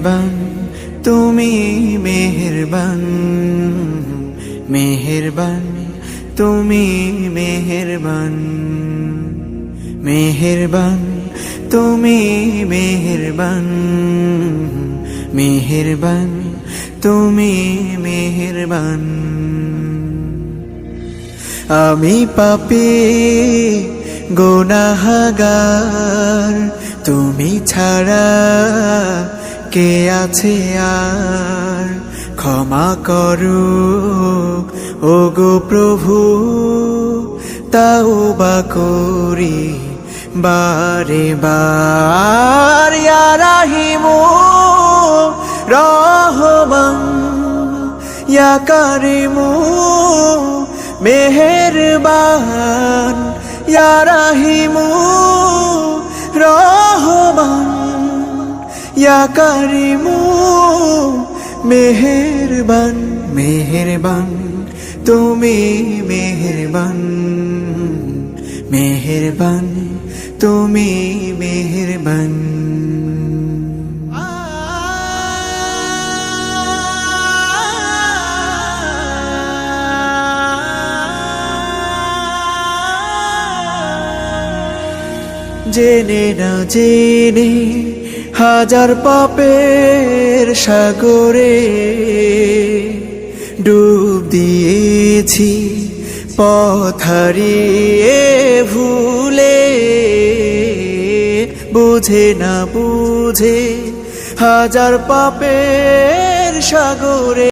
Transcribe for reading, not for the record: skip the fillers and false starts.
মেহেরবান তুমি মেহেরবান, মেহেরবান তুমি মেহেরবান, মেহেরবান তুমি মেহেরবান, মেহেরবান তুমি মেহেরবান। আমি পাপী গুনাহগার, তুমি ছাড়া কে আছে আর? ক্ষমা করো ওগো প্রভু, তাওবা করি বারে বার। ইয়া রাহিমু রহমান, ইয়া কারিমু মেহেরবান, ইয়া রাহিমু রহমান, ইয়া কারিমু মেহেরবান। মেহেরবান তুমি মেহেরবান, মেহেরবান তুমি মেহেরবান। জেনে না জেনে হাজার পাপের সাগরে ডুব দিয়েছি, পথ হারিয়ে ভুলে। বুঝে না বুঝে হাজার পাপের সাগরে